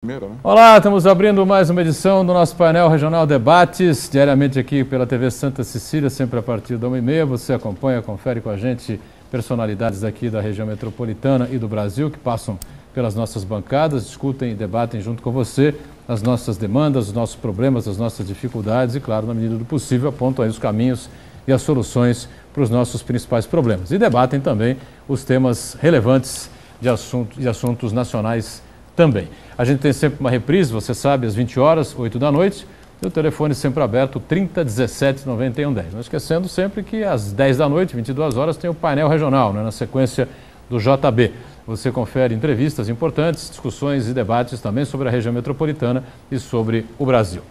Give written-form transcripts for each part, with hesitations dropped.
Primeiro, né? Olá, estamos abrindo mais uma edição do nosso painel Regional Debates, diariamente aqui pela TV Santa Cecília, sempre a partir da 1h30. Você acompanha, confere com a gente personalidades aqui da região metropolitana e do Brasil que passam pelas nossas bancadas, discutem e debatem junto com você as nossas demandas, os nossos problemas, as nossas dificuldades e, claro, na medida do possível, apontam aí os caminhos e as soluções para os nossos principais problemas. E debatem também os temas relevantes de assuntos nacionais também. A gente tem sempre uma reprise, você sabe, às 20 horas, 8 da noite, e o telefone sempre aberto, 30 17 91 10. Não esquecendo sempre que às 10 da noite, 22 horas, tem o painel regional, né, na sequência do JB. Você confere entrevistas importantes, discussões e debates também sobre a região metropolitana e sobre o Brasil.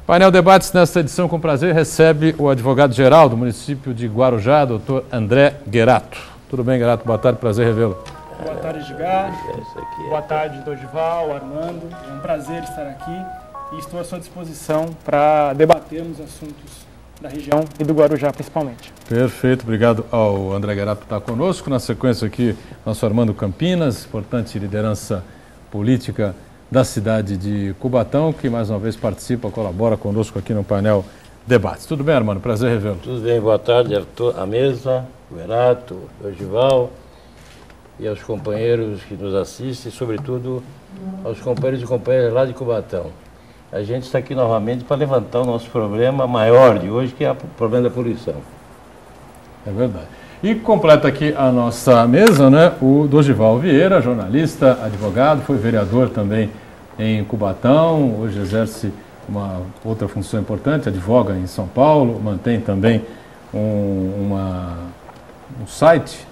Painel Debates, nesta edição, com prazer, recebe o advogado-geral do município de Guarujá, doutor André Guerato. Tudo bem, Guerato? Boa tarde, prazer revê-lo. Boa tarde, Edgar. Boa tarde, Dorival, Armando. É um prazer estar aqui e estou à sua disposição para debatermos assuntos da região e do Guarujá, principalmente. Perfeito, obrigado ao André Guerato por estar conosco. Na sequência aqui, nosso Armando Campinas, importante liderança política da cidade de Cubatão, que mais uma vez participa, colabora conosco aqui no painel Debates. Tudo bem, Armando? Prazer revê-lo. Tudo bem, boa tarde à mesa, Guerato, Dorival, e aos companheiros que nos assistem, sobretudo aos companheiros e companheiras lá de Cubatão. A gente está aqui novamente para levantar o nosso problema maior de hoje, que é o problema da poluição. É verdade. E completa aqui a nossa mesa, né, o Dorival Vieira, jornalista, advogado, foi vereador também em Cubatão, hoje exerce uma outra função importante, advoga em São Paulo, mantém também um site,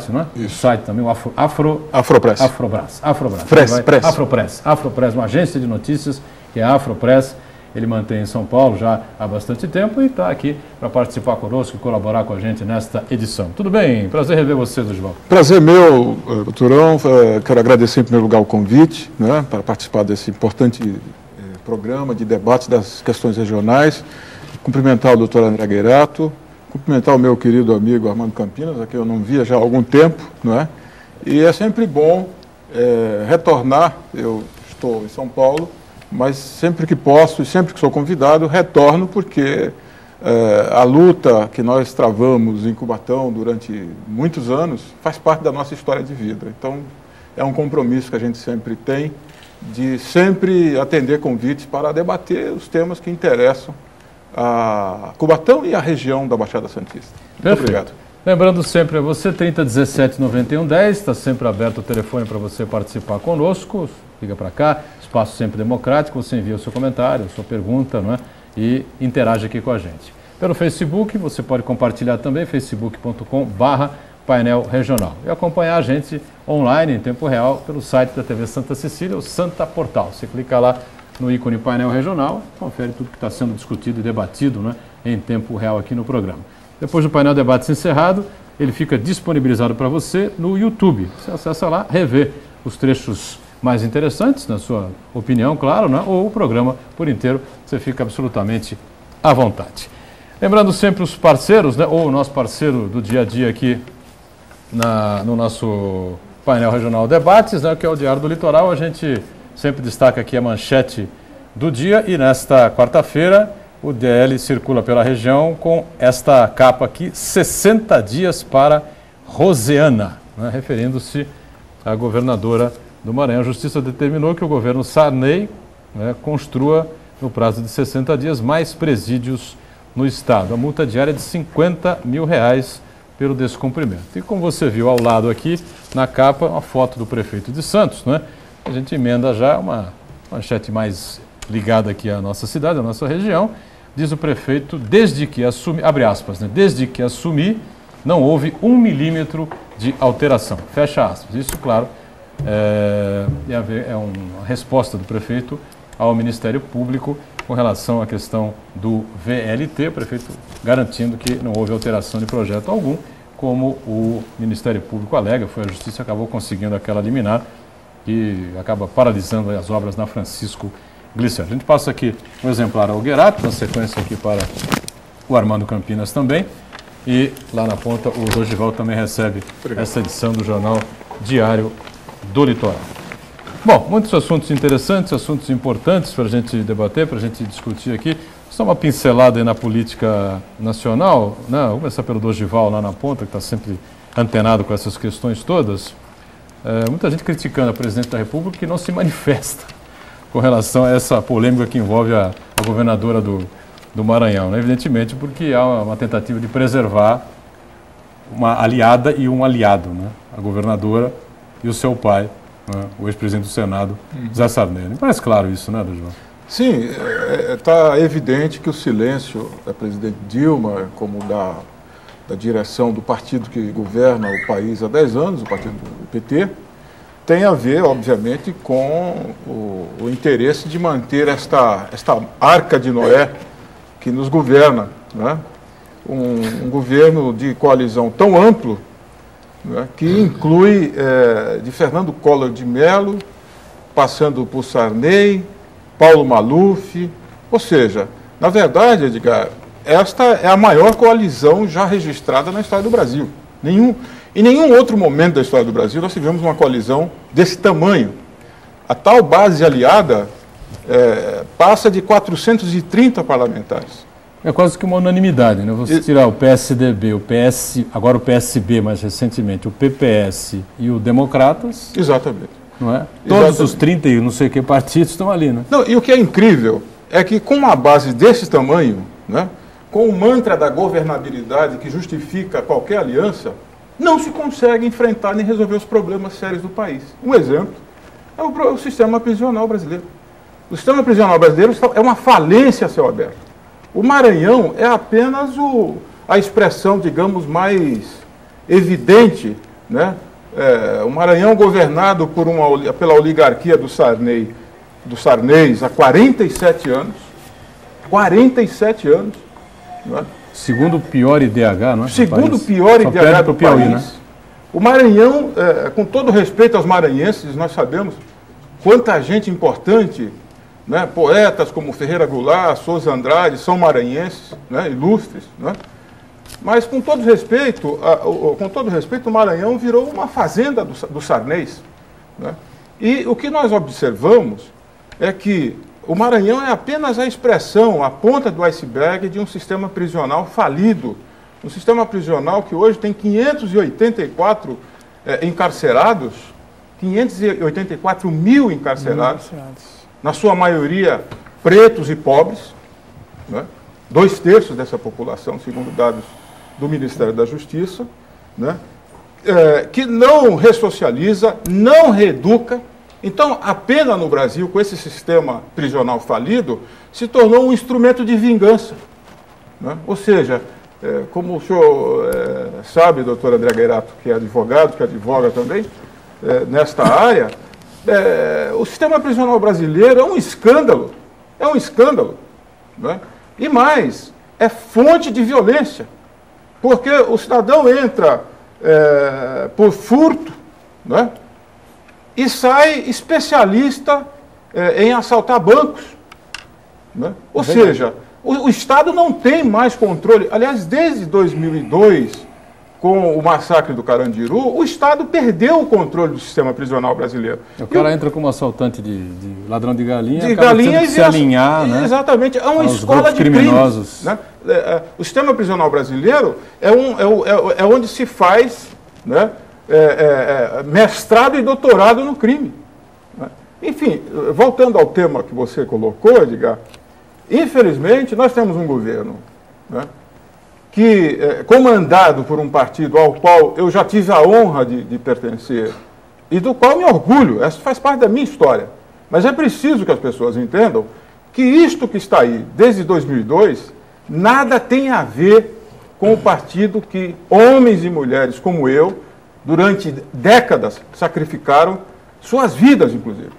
não é? Isso. O site também, o Afropress. Afropress, uma agência de notícias que é a Afropress. Ele mantém em São Paulo já há bastante tempo e está aqui para participar conosco e colaborar com a gente nesta edição. Tudo bem? Prazer rever você, Dorival. Prazer meu, doutorão. Quero agradecer em primeiro lugar o convite, né, para participar desse importante programa de debate das questões regionais. Cumprimentar o doutor André Guerato. Cumprimentar o meu querido amigo Armando Campinas, a quem eu não via já há algum tempo, não é? E é sempre bom retornar. Eu estou em São Paulo, mas sempre que posso e sempre que sou convidado, retorno, porque a luta que nós travamos em Cubatão durante muitos anos faz parte da nossa história de vida. Então, é um compromisso que a gente sempre tem de sempre atender convites para debater os temas que interessam a Cubatão e a região da Baixada Santista. Muito obrigado. Lembrando sempre a você, 30 17 91 10, está sempre aberto o telefone para você participar conosco, liga para cá, espaço sempre democrático, você envia o seu comentário, a sua pergunta, não é? E interage aqui com a gente. Pelo Facebook, você pode compartilhar também, facebook.com/painel regional. E acompanhar a gente online, em tempo real, pelo site da TV Santa Cecília, o Santa Portal. Você clica lá no ícone painel regional, confere tudo que está sendo discutido e debatido, né, em tempo real aqui no programa. Depois do painel debates encerrado, ele fica disponibilizado para você no YouTube. Você acessa lá, revê os trechos mais interessantes, na sua opinião, claro, né, ou o programa por inteiro, você fica absolutamente à vontade. Lembrando sempre os parceiros, né, ou o nosso parceiro do dia a dia aqui no nosso painel regional debates, né, que é o Diário do Litoral. A gente sempre destaca aqui a manchete do dia e nesta quarta-feira o DL circula pela região com esta capa aqui, 60 dias para Rosiana, né, referindo-se à governadora do Maranhão. A Justiça determinou que o governo Sarney, né, construa no prazo de 60 dias mais presídios no estado. A multa diária é de R$50 mil pelo descumprimento. E como você viu ao lado aqui na capa, uma foto do prefeito de Santos, né? A gente emenda já uma manchete mais ligada aqui à nossa cidade, à nossa região. Diz o prefeito, desde que assumi, abre aspas, né? Desde que assumi, não houve 1 milímetro de alteração. Fecha aspas. Isso, claro, é uma resposta do prefeito ao Ministério Público com relação à questão do VLT, o prefeito garantindo que não houve alteração de projeto algum, como o Ministério Público alega, foi a Justiça que acabou conseguindo aquela liminar, que acaba paralisando as obras na Francisco Glicério. A gente passa aqui um exemplar ao Guerato, na sequência aqui para o Armando Campinas também, e lá na ponta o Dorival também recebe essa edição do Jornal Diário do Litoral. Bom, muitos assuntos interessantes, assuntos importantes para a gente debater, para a gente discutir aqui. Só uma pincelada aí na política nacional, né? Vamos começar pelo Dorival lá na ponta, que está sempre antenado com essas questões todas. Muita gente criticando a presidente da República que não se manifesta com relação a essa polêmica que envolve a governadora do Maranhão, né? Evidentemente porque há uma tentativa de preservar uma aliada e um aliado, né? A governadora e o seu pai, né? O ex-presidente do Senado, Zé Sarney. Me parece claro isso, né, Dorival? Sim, está evidente que o silêncio da presidente Dilma, como da direção do partido que governa o país há 10 anos, o partido do PT, tem a ver, obviamente, com o interesse de manter esta arca de Noé que nos governa, né? Um governo de coalizão tão amplo, né, que inclui de Fernando Collor de Mello, passando por Sarney, Paulo Maluf, ou seja, na verdade, Edgar, esta é a maior coalizão já registrada na história do Brasil. Em nenhum outro momento da história do Brasil nós tivemos uma coalizão desse tamanho. A tal base aliada passa de 430 parlamentares. É quase que uma unanimidade, né? Você tirar o PSDB, agora o PSB mais recentemente, o PPS e o Democratas. Exatamente. Não é? Todos os 30 e não sei que partidos estão ali, né? Não, e o que é incrível é que com uma base desse tamanho, né, com o mantra da governabilidade que justifica qualquer aliança, não se consegue enfrentar nem resolver os problemas sérios do país. Um exemplo é o sistema prisional brasileiro. O sistema prisional brasileiro é uma falência a céu aberto. O Maranhão é apenas a expressão, digamos, mais evidente, né? O Maranhão governado pela oligarquia dos Sarneys há 47 anos. 47 anos. Né? Segundo o pior IDH, não é? Segundo o pior IDH do Piauí, país. Né? O Maranhão, com todo respeito aos maranhenses, nós sabemos quanta gente importante, né, poetas como Ferreira Goulart, Souza Andrade, são maranhenses, né, ilustres, né? Mas com todo respeito, o Maranhão virou uma fazenda dos Sarneys, né? E o que nós observamos é que o Maranhão é apenas a expressão, a ponta do iceberg de um sistema prisional falido, um sistema prisional que hoje tem 584 encarcerados, 584 mil encarcerados, na sua maioria pretos e pobres, né? 2/3 dessa população, segundo dados do Ministério da Justiça, né? Que não ressocializa, não reeduca. Então, a pena no Brasil, com esse sistema prisional falido, se tornou um instrumento de vingança, né? Ou seja, como o senhor sabe, doutor André Guerato, que é advogado, que advoga também nesta área, o sistema prisional brasileiro é um escândalo, né? E mais, é fonte de violência, porque o cidadão entra por furto, né? E sai especialista em assaltar bancos, né? Ou seja, o Estado não tem mais controle. Aliás, desde 2002, com o massacre do Carandiru, o Estado perdeu o controle do sistema prisional brasileiro. O cara entra como assaltante de ladrão de galinha, de galinhas, se alinhar, né? Exatamente, é uma escola de criminosos. Né? O sistema prisional brasileiro é onde se faz, né, mestrado e doutorado no crime. Né? Enfim, voltando ao tema que você colocou, Edgar, infelizmente nós temos um governo, né, que, comandado por um partido ao qual eu já tive a honra de pertencer e do qual me orgulho, essa faz parte da minha história. Mas é preciso que as pessoas entendam que isto que está aí desde 2002 nada tem a ver com o partido que homens e mulheres como eu, durante décadas, sacrificaram suas vidas, inclusive.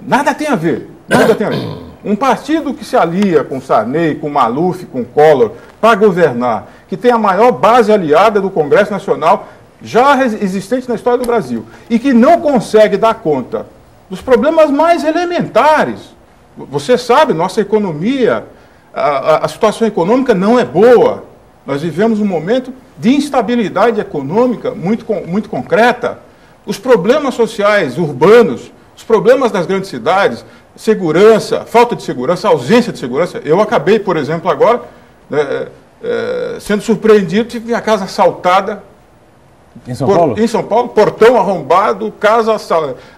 Nada tem a ver, nada tem a ver. Um partido que se alia com Sarney, com Maluf, com Collor, para governar, que tem a maior base aliada do Congresso Nacional já existente na história do Brasil, e que não consegue dar conta dos problemas mais elementares. Você sabe, nossa economia, a situação econômica não é boa. Nós vivemos um momento de instabilidade econômica muito concreta. Os problemas sociais urbanos, Os problemas das grandes cidades, segurança, falta de segurança, ausência de segurança. Eu acabei, por exemplo, agora, sendo surpreendido, tive minha casa assaltada. Em São Paulo? Em São Paulo, portão arrombado, casa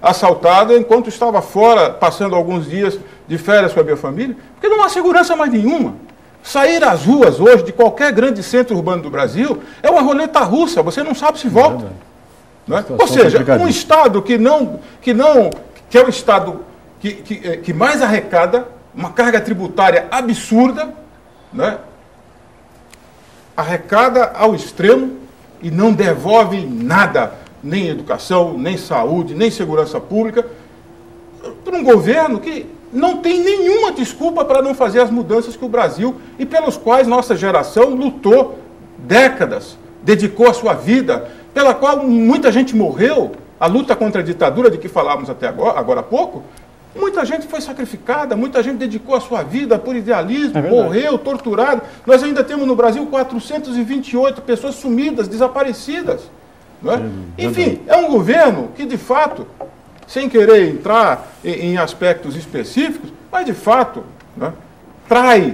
assaltada, enquanto estava fora, passando alguns dias de férias com a minha família, porque não há segurança mais nenhuma. Sair às ruas hoje, de qualquer grande centro urbano do Brasil, é uma roleta russa, você não sabe se volta. Né? Ou seja, um Estado que é o Estado que mais arrecada, uma carga tributária absurda, né? Arrecada ao extremo, e não devolve nada, nem educação, nem saúde, nem segurança pública, para um governo que não tem nenhuma desculpa para não fazer as mudanças que o Brasil e pelos quais nossa geração lutou décadas, dedicou a sua vida, pela qual muita gente morreu, a luta contra a ditadura de que falávamos até agora há pouco. Muita gente foi sacrificada, muita gente dedicou a sua vida por idealismo, morreu, torturado. Nós ainda temos no Brasil 428 pessoas sumidas, desaparecidas. Não é? Enfim, é um governo que, de fato, sem querer entrar em aspectos específicos, mas, de fato, né, trai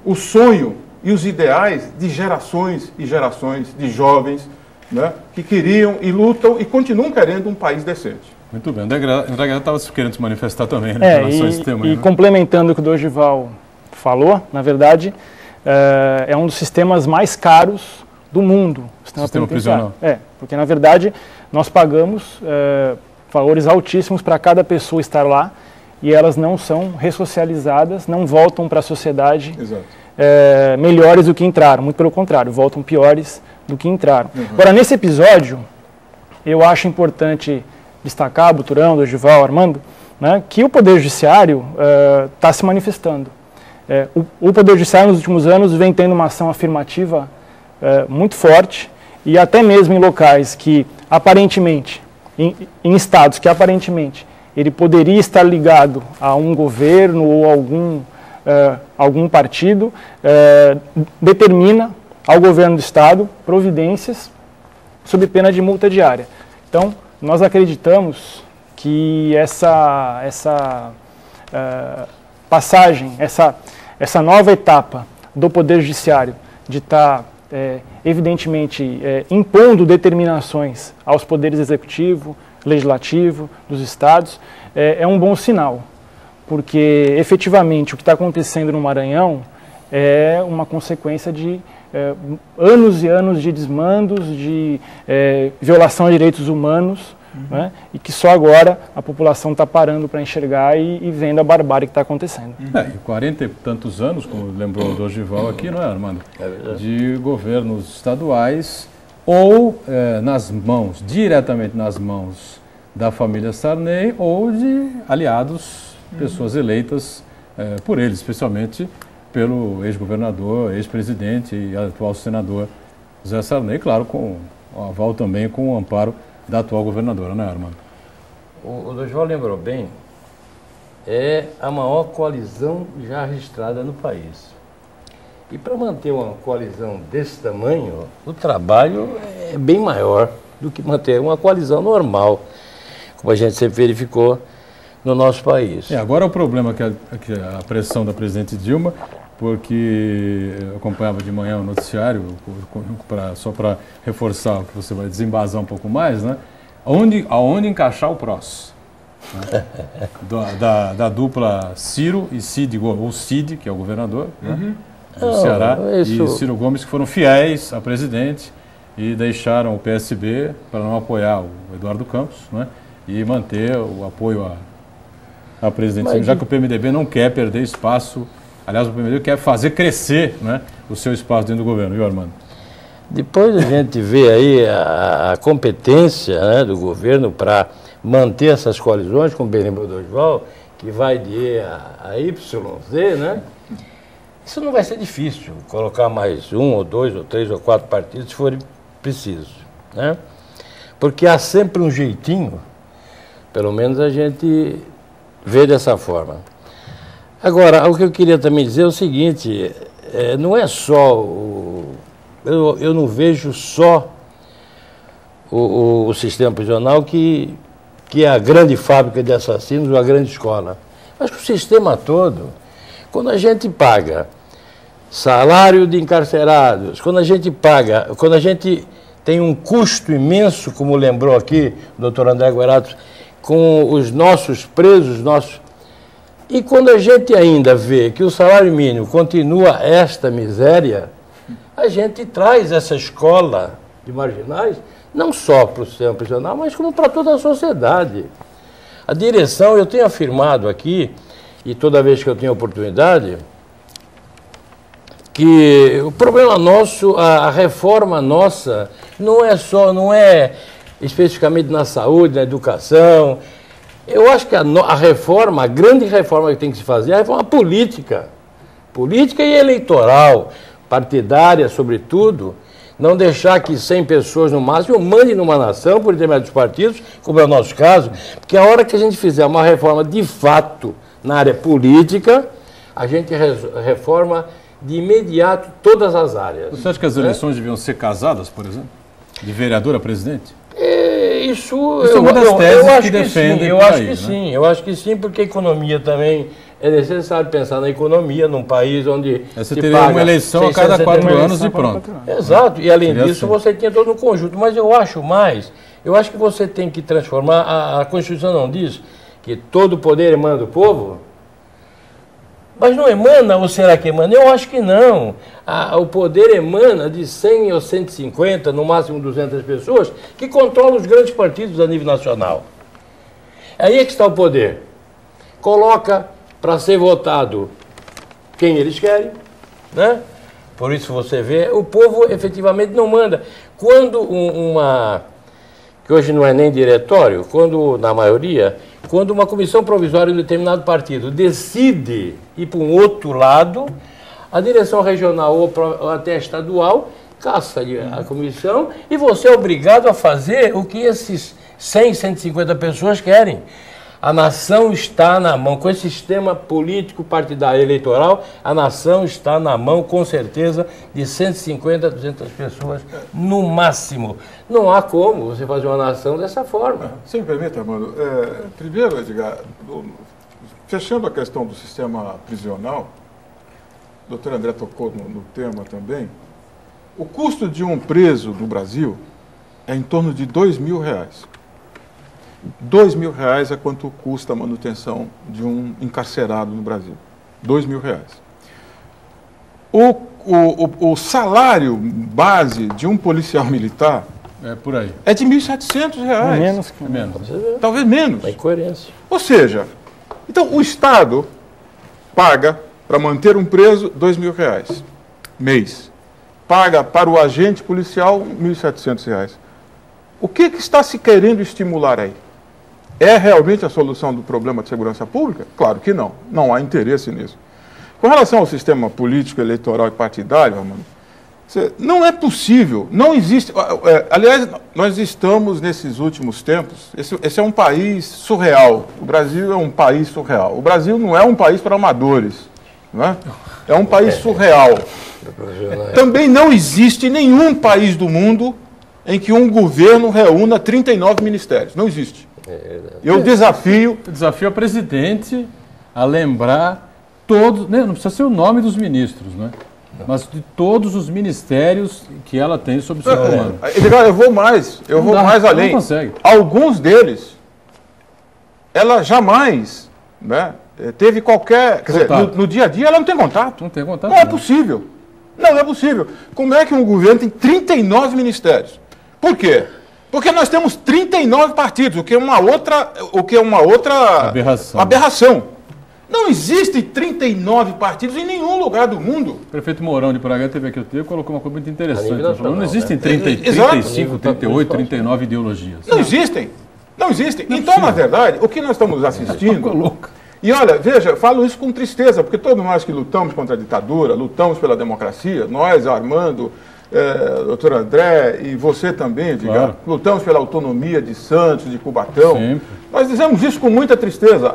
o sonho e os ideais de gerações e gerações de jovens, né, que queriam e lutam e continuam querendo um país decente. Muito bem. André Guerra estava querendo se manifestar também, né, em relação a esse tema. E complementando o que o Dorival falou, na verdade, é um dos sistemas mais caros do mundo. O sistema prisional. Porque, na verdade, nós pagamos valores altíssimos para cada pessoa estar lá e elas não são ressocializadas, não voltam para a sociedade melhores do que entraram. Muito pelo contrário, voltam piores do que entraram. Agora, nesse episódio, eu acho importante destacar, Buturão, Dorival, Armando, né, que o Poder Judiciário está se manifestando. O Poder Judiciário, nos últimos anos, vem tendo uma ação afirmativa muito forte e até mesmo em locais que, aparentemente, em estados que, aparentemente, ele poderia estar ligado a um governo ou algum partido, determina ao governo do estado providências sob pena de multa diária. Então, nós acreditamos que essa passagem, essa nova etapa do Poder Judiciário de estar, evidentemente, impondo determinações aos poderes executivo, legislativo, dos estados, é um bom sinal, porque efetivamente o que está acontecendo no Maranhão é uma consequência de anos e anos de desmandos, de violação de direitos humanos, né, e que só agora a população está parando para enxergar e vendo a barbárie que está acontecendo. E 40 e tantos anos, como lembrou o Dorival aqui, não é, Armando? De governos estaduais ou diretamente nas mãos da família Sarney ou de aliados, pessoas eleitas por eles, especialmente pelo ex-governador, ex-presidente e atual senador Zé Sarney, claro, com o aval também, com o amparo da atual governadora, né, Armando? O Dorival lembrou bem, é a maior coalizão já registrada no país. E para manter uma coalizão desse tamanho, o trabalho é bem maior do que manter uma coalizão normal, como a gente sempre verificou no nosso país. Agora o problema é que a pressão da presidente Dilma, porque eu acompanhava de manhã o noticiário, só para reforçar o que você vai desembasar um pouco mais, né? Aonde encaixar o PROS? Né? da dupla Ciro e Cid, ou Cid, que é o governador, né? do Ceará, e Ciro Gomes, que foram fiéis a presidente e deixaram o PSB para não apoiar o Eduardo Campos, né? E manter o apoio à presidente, já que o PMDB não quer perder espaço. Aliás, o PMDB quer fazer crescer, né, o seu espaço dentro do governo, viu, Armando? Depois a gente vê aí a competência, né, do governo para manter essas coalizões, como bem lembrou o Dorival, que vai de E a Y, Z, né? Isso não vai ser difícil, colocar mais 1, ou 2, ou 3, ou 4 partidos, se for preciso, né? Porque há sempre um jeitinho, pelo menos a gente vê dessa forma. Agora, o que eu queria também dizer é o seguinte, não é só, eu não vejo só o sistema prisional que que é a grande fábrica de assassinos ou a grande escola. Mas que o sistema todo, quando a gente paga salário de encarcerados, quando a gente tem um custo imenso, como lembrou aqui o doutor André Guerato, com os nossos presos, e quando a gente ainda vê que o salário mínimo continua esta miséria, a gente traz essa escola de marginais, não só para o sistema prisional, mas como para toda a sociedade. A direção, eu tenho afirmado aqui, e toda vez que eu tenho oportunidade, que o problema nosso, a reforma nossa, não é especificamente na saúde, na educação. Eu acho que a reforma, a grande reforma que tem que se fazer é a reforma política. Política e eleitoral, partidária, sobretudo. Não deixar que 100 pessoas, no máximo, mandem numa nação, por intermédio dos partidos, como é o nosso caso, porque a hora que a gente fizer uma reforma de fato na área política, a gente reforma de imediato todas as áreas. Você acha que as eleições deviam ser casadas, por exemplo? De vereador a presidente? Isso é uma das teses que defendem. Eu acho que sim, eu acho que sim, porque a economia também é necessário pensar na economia num país onde você teria uma eleição a cada 4 anos e pronto. Exato, e além disso você tinha todo um conjunto. Mas eu acho que você tem que transformar, a Constituição não diz que todo poder emana do povo? Mas não emana, ou será que emana? Eu acho que não. O poder emana de 100 ou 150, no máximo 200 pessoas, que controlam os grandes partidos a nível nacional. Aí é que está o poder. Coloca para ser votado quem eles querem, né? Por isso você vê, o povo efetivamente não manda. Quando que hoje não é nem diretório, na maioria, quando uma comissão provisória de um determinado partido decide ir para um outro lado, a direção regional ou até estadual caça a comissão e você é obrigado a fazer o que esses 100, 150 pessoas querem. A nação está na mão, com esse sistema político partidário eleitoral, a nação está na mão, com certeza, de 150 a 200 pessoas, no máximo. Não há como você fazer uma nação dessa forma. Se me permite, Armando, primeiro, Edgar, fechando a questão do sistema prisional, o doutor André tocou no tema também, o custo de um preso no Brasil é em torno de R$2.000. R$2.000 é quanto custa a manutenção de um encarcerado no Brasil. R$2.000. O salário base de um policial militar por aí. É de R$1.700. Menos. Talvez menos. É incoerência. Ou seja, então o Estado paga para manter um preso R$2.000 mês. Paga para o agente policial R$1.700. O que está se querendo estimular aí? É realmente a solução do problema de segurança pública? Claro que não. Não há interesse nisso. Com relação ao sistema político, eleitoral e partidário, Armando, não é possível, não existe... Aliás, nós estamos nesses últimos tempos, esse é um país surreal. O Brasil é um país surreal. O Brasil não é um país para amadores. Não é? É um país surreal. Também não existe nenhum país do mundo em que um governo reúna 39 ministérios. Não existe. Eu desafio... Eu desafio a presidente a lembrar todos... Não precisa ser o nome dos ministros, né? Mas de todos os ministérios que ela tem sob seu comando. Eu vou mais além. Não consegue. Alguns deles, ela jamais, né, teve qualquer... Quer dizer, no dia a dia ela não tem contato. Não tem contato. Não é possível. Não é possível. Como é que um governo tem 39 ministérios? Por quê? Porque nós temos 39 partidos, o que é uma outra aberração. Não existem 39 partidos em nenhum lugar do mundo. O prefeito Mourão de Porangá teve aqui o tempo, colocou uma coisa muito interessante. Não existem 35, 38, 39 ideologias. Não existem. Não existem. Então, na verdade, o que nós estamos assistindo... E olha, veja, falo isso com tristeza, porque todos nós que lutamos contra a ditadura, lutamos pela democracia, nós, Armando, doutor André e você também, Edgar, claro, lutamos pela autonomia de Santos, de Cubatão. Sempre. Nós dizemos isso com muita tristeza.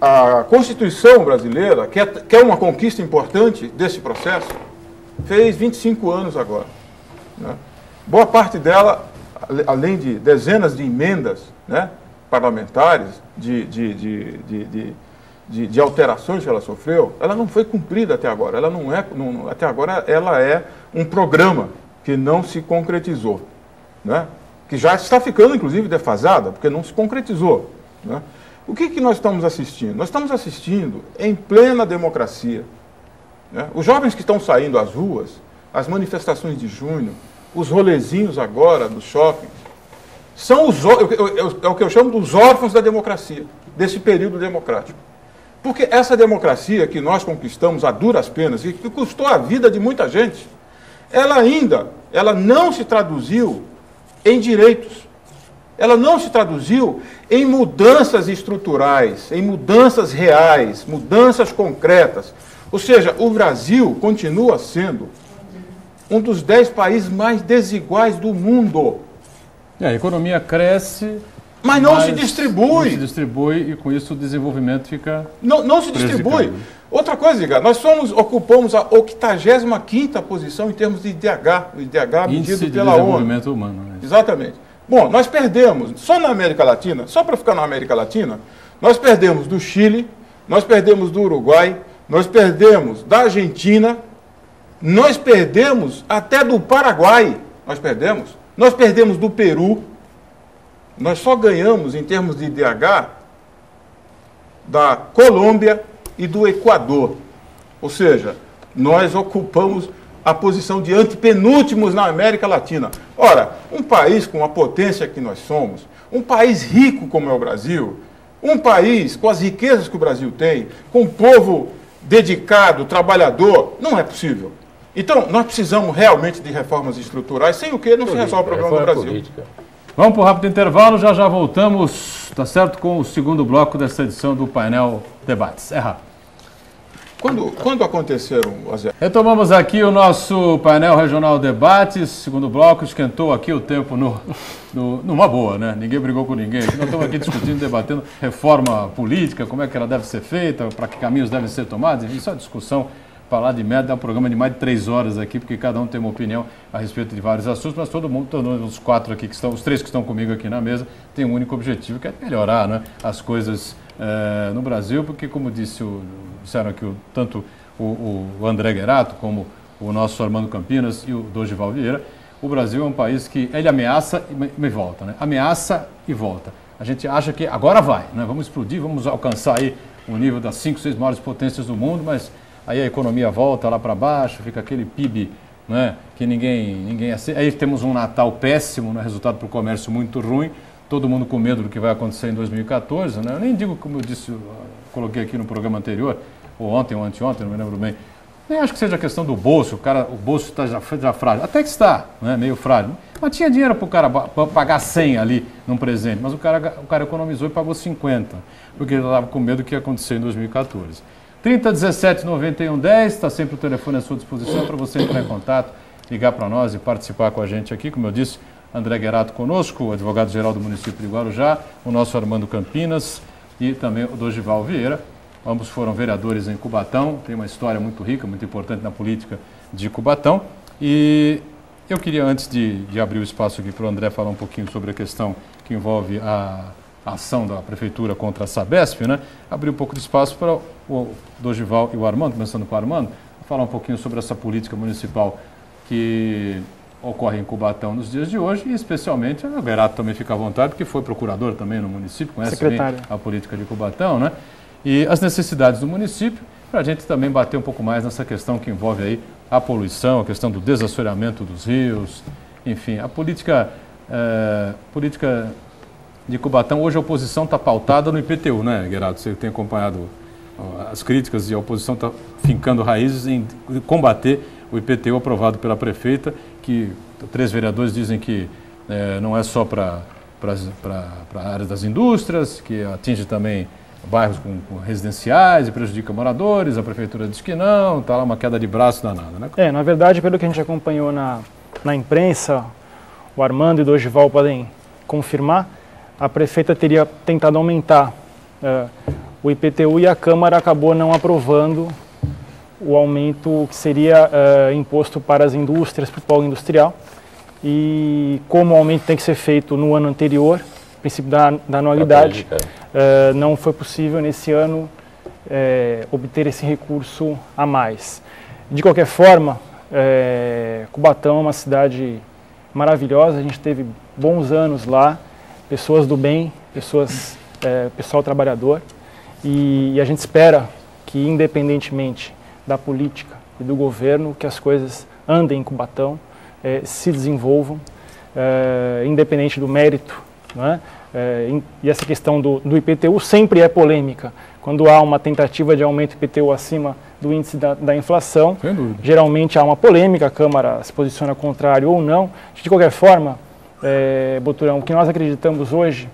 A Constituição brasileira, que é uma conquista importante desse processo, fez 25 anos agora. Né? Boa parte dela além de dezenas de emendas, né, parlamentares, de alterações que ela sofreu, ela não foi cumprida até agora. Ela não é, até agora ela é um programa que não se concretizou, né, que já está ficando, inclusive, defasada, porque não se concretizou, né. O que nós estamos assistindo? Nós estamos assistindo em plena democracia, né, os jovens que estão saindo às ruas, as manifestações de junho, os rolezinhos agora dos shoppings, são é o que eu chamo dos órfãos da democracia, desse período democrático. Porque essa democracia que nós conquistamos a duras penas e que custou a vida de muita gente, ela não se traduziu em direitos. Ela não se traduziu em mudanças estruturais, em mudanças reais, mudanças concretas. Ou seja, o Brasil continua sendo um dos 10 países mais desiguais do mundo. A economia cresce, mas não se distribui. Não se distribui e com isso o desenvolvimento fica... Não se distribui. Outra coisa, Igor, nós ocupamos a 85ª posição em termos de IDH, o IDH medido pela ONU. Desenvolvimento humano. Né? Exatamente. Bom, nós perdemos, só na América Latina, só para ficar na América Latina, nós perdemos do Chile, nós perdemos do Uruguai, nós perdemos da Argentina, nós perdemos até do Paraguai, nós perdemos do Peru, nós só ganhamos em termos de IDH da Colômbia e do Equador. Ou seja, nós ocupamos a posição de antepenúltimos na América Latina. Ora, um país com a potência que nós somos, um país rico como é o Brasil, um país com as riquezas que o Brasil tem, com um povo dedicado, trabalhador, não é possível. Então, nós precisamos realmente de reformas estruturais, sem o que não se resolve o problema do Brasil. Política. Vamos para um rápido intervalo, já voltamos, tá certo, com o segundo bloco dessa edição do Painel Debates. É rápido. Quando aconteceram as... Retomamos aqui o nosso Painel Regional Debates, segundo bloco, esquentou aqui o tempo numa boa, né? Ninguém brigou com ninguém. Nós estamos aqui discutindo, debatendo reforma política, como é que ela deve ser feita, para que caminhos devem ser tomados, enfim, isso é uma discussão. Falar de merda é um programa de mais de 3 horas aqui, porque cada um tem uma opinião a respeito de vários assuntos, mas todo mundo, os 4 aqui os 3 que estão comigo aqui na mesa, tem um único objetivo, que é melhorar, né, as coisas no Brasil, porque como disseram aqui tanto o André Guerato, como o nosso Armando Campinas e o Dorival Vieira, o Brasil é um país que ele ameaça e volta, né? Ameaça e volta. A gente acha que agora vai, né? Vamos explodir, vamos alcançar aí o nível das 5, 6 maiores potências do mundo, mas aí a economia volta lá para baixo, fica aquele PIB, né, que ninguém aceita. Aí temos um Natal péssimo, né, resultado para o comércio muito ruim, todo mundo com medo do que vai acontecer em 2014. Né? Eu nem digo, como eu disse, coloquei aqui no programa anterior, ou ontem ou anteontem, não me lembro bem, nem acho que seja a questão do bolso, o bolso está já frágil, até que está, né, meio frágil, mas tinha dinheiro para o cara pagar 100 ali num presente, mas o cara economizou e pagou 50, porque ele estava com medo do que ia acontecer em 2014. 30 17 91 10, está sempre o telefone à sua disposição para você entrar em contato, ligar para nós e participar com a gente aqui. Como eu disse, André Guerato conosco, o advogado-geral do município de Guarujá, o nosso Armando Campinas e também o Dorival Vieira. Ambos foram vereadores em Cubatão, tem uma história muito rica, muito importante na política de Cubatão. E eu queria, antes de abrir o espaço aqui para o André falar um pouquinho sobre a questão que envolve a ação da Prefeitura contra a Sabesp, né? Abrir um pouco de espaço para o Dorival e o Armando, começando com o Armando, falar um pouquinho sobre essa política municipal que ocorre em Cubatão nos dias de hoje e especialmente, o Guerato também fica à vontade, porque foi procurador também no município, conhece bem a política de Cubatão, né? E as necessidades do município, para a gente também bater um pouco mais nessa questão que envolve aí a poluição, a questão do desassoreamento dos rios, enfim, a política de Cubatão. Hoje a oposição está pautada no IPTU, né, Guerato? Você tem acompanhado as críticas e a oposição está fincando raízes em combater o IPTU aprovado pela prefeita, que 3 vereadores dizem que não é só para a área das indústrias, que atinge também bairros com residenciais e prejudica moradores. A prefeitura diz que não, está lá uma queda de braço danada, né? Na verdade, pelo que a gente acompanhou na imprensa, o Armando e o Dorival podem confirmar, a prefeita teria tentado aumentar o IPTU e a Câmara acabou não aprovando o aumento que seria imposto para as indústrias, para o polo industrial. e como o aumento tem que ser feito no ano anterior, princípio da anualidade, não foi possível nesse ano obter esse recurso a mais. De qualquer forma, Cubatão é uma cidade maravilhosa, a gente teve bons anos lá, pessoas do bem, pessoal trabalhador, e a gente espera que, independentemente da política e do governo, que as coisas andem em Cubatão, se desenvolvam, independente do mérito, né? E essa questão do IPTU sempre é polêmica. Quando há uma tentativa de aumento do IPTU acima do índice da inflação, geralmente há uma polêmica, a Câmara se posiciona contrário ou não. De qualquer forma, Boturão, o que nós acreditamos hoje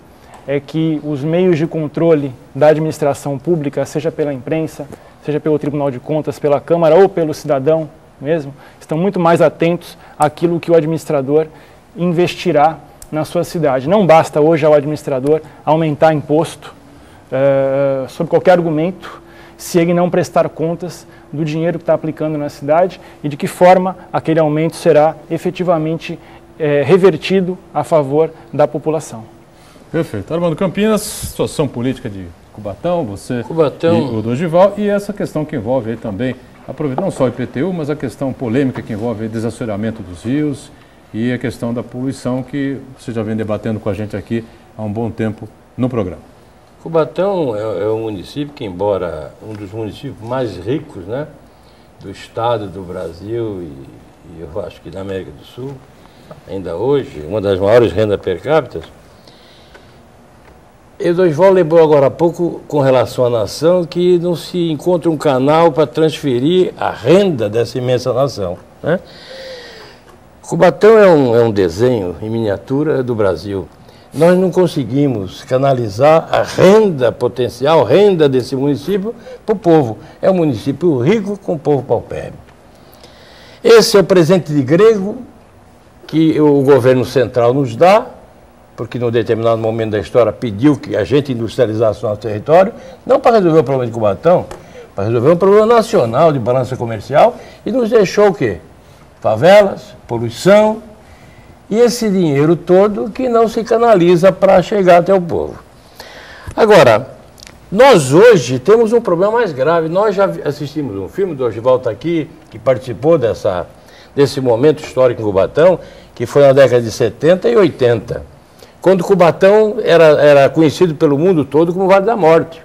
é que os meios de controle da administração pública, seja pela imprensa, seja pelo Tribunal de Contas, pela Câmara ou pelo cidadão mesmo, estão muito mais atentos àquilo que o administrador investirá na sua cidade. Não basta hoje ao administrador aumentar imposto sob qualquer argumento, se ele não prestar contas do dinheiro que está aplicando na cidade e de que forma aquele aumento será efetivamente revertido a favor da população. Perfeito. Armando Campinas, situação política de Cubatão, você e o Dorival, e essa questão que envolve aí também, não só o IPTU, mas a questão polêmica que envolve o desassoreamento dos rios e a questão da poluição que você já vem debatendo com a gente aqui há um bom tempo no programa. Cubatão é um município que, embora um dos municípios mais ricos, né, do estado do Brasil e eu acho que da América do Sul, ainda hoje, uma das maiores rendas per capita, o Dorival lembrou agora há pouco, com relação à nação, que não se encontra um canal para transferir a renda dessa imensa nação, né? Cubatão é um desenho em miniatura do Brasil. Nós não conseguimos canalizar a renda potencial, renda desse município para o povo. É um município rico com o povo paupérrimo. Esse é o presente de grego que o governo central nos dá, porque num determinado momento da história pediu que a gente industrializasse o nosso território, não para resolver o problema de Cubatão, para resolver um problema nacional de balança comercial, e nos deixou o quê? Favelas, poluição, e esse dinheiro todo que não se canaliza para chegar até o povo. Agora, nós hoje temos um problema mais grave. Nós já assistimos um filme, o Dorival está aqui, que participou desse momento histórico em Cubatão, que foi na década de 70 e 80, quando Cubatão era conhecido pelo mundo todo como Vale da Morte.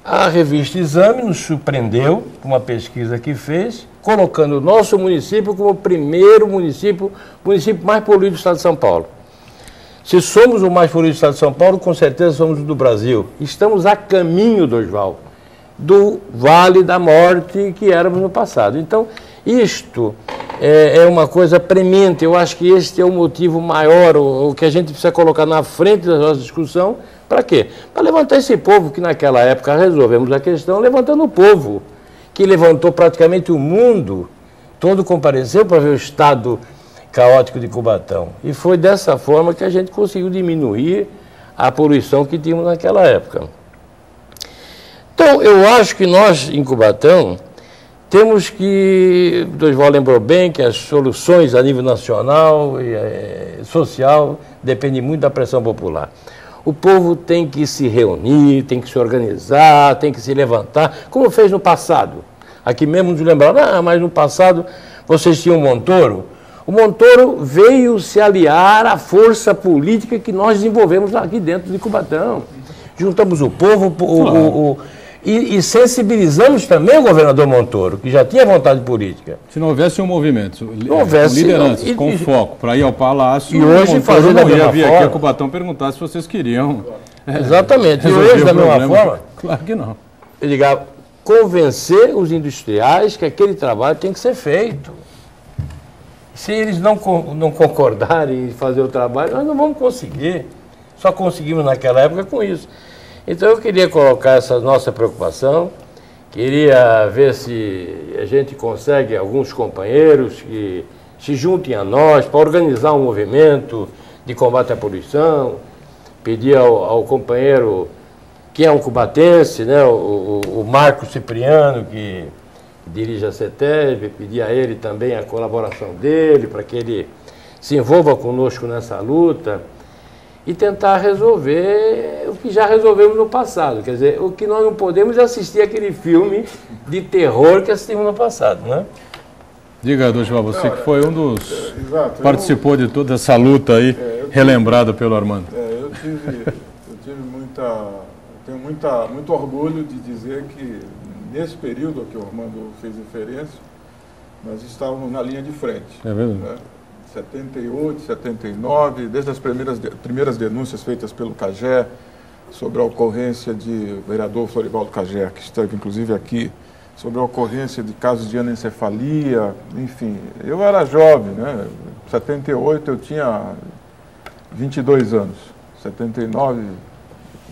A revista Exame nos surpreendeu com uma pesquisa que fez, colocando o nosso município como o primeiro município mais poluído do estado de São Paulo. Se somos o mais poluído do estado de São Paulo, com certeza somos o do Brasil. Estamos a caminho, Dorival, do Vale da Morte que éramos no passado. Então, isto é uma coisa premente. Eu acho que este é o motivo maior, o que a gente precisa colocar na frente da nossa discussão. Para quê? Para levantar esse povo que naquela época resolvemos a questão, levantando o povo, que levantou praticamente o mundo, todo compareceu para ver o estado caótico de Cubatão. E foi dessa forma que a gente conseguiu diminuir a poluição que tínhamos naquela época. Então, eu acho que nós, em Cubatão, temos que, o Dorival lembrou bem, que as soluções a nível nacional e social dependem muito da pressão popular. O povo tem que se reunir, tem que se organizar, tem que se levantar, como fez no passado. Aqui mesmo nos lembraram, mas no passado vocês tinham o Montoro. O Montoro veio se aliar à força política que nós desenvolvemos aqui dentro de Cubatão. Juntamos o povo, e sensibilizamos também o governador Montoro, que já tinha vontade política. Se não houvesse um movimento, com lideranças, com foco para ir ao Palácio, e hoje fazer da mesma vir forma, aqui a Cubatão perguntar se vocês queriam. Exatamente. E hoje, da mesma forma, claro que não. Eu digo, convencer os industriais que aquele trabalho tem que ser feito. Se eles não concordarem em fazer o trabalho, nós não vamos conseguir. Só conseguimos naquela época com isso. Então eu queria colocar essa nossa preocupação, queria ver se a gente consegue alguns companheiros que se juntem a nós para organizar um movimento de combate à poluição, pedir ao companheiro que é um cubatense, né, o Marco Cipriano, que dirige a CETESB, pedir a ele também a colaboração dele para que ele se envolva conosco nessa luta e tentar resolver o que já resolvemos no passado. Quer dizer, o que nós não podemos é assistir aquele filme de terror que assistimos no passado, né? Diga, Dorival, você que foi um dos... participou de toda essa luta aí, relembrada pelo Armando. Eu tenho muito orgulho de dizer que nesse período que o Armando fez referência, nós estávamos na linha de frente. É verdade. Né? 78, 79, desde as primeiras denúncias feitas pelo CAGÉ sobre a ocorrência de vereador Florivaldo Cagé, que esteve inclusive aqui, sobre a ocorrência de casos de anencefalia, enfim. Eu era jovem, né? Em 78 eu tinha 22 anos,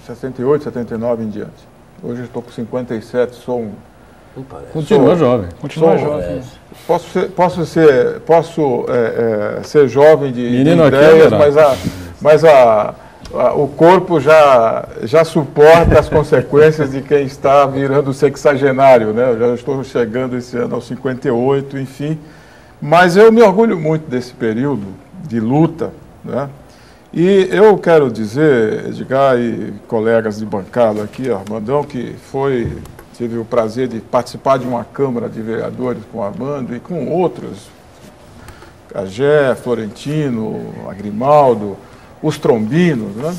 68, 79 em diante. Hoje eu estou com 57, sou um... Continua jovem. Continua jovem. Posso ser jovem de menino ideias, mas o corpo já suporta as consequências de quem está virando sexagenário, né? Eu já estou chegando esse ano aos 58, enfim. Mas eu me orgulho muito desse período de luta, né? E eu quero dizer, Edgar e colegas de bancada aqui, Armandão, que tive o prazer de participar de uma Câmara de Vereadores com o Armando e com outros, Cagé, Florentino, Agrimaldo, os trombinos, né?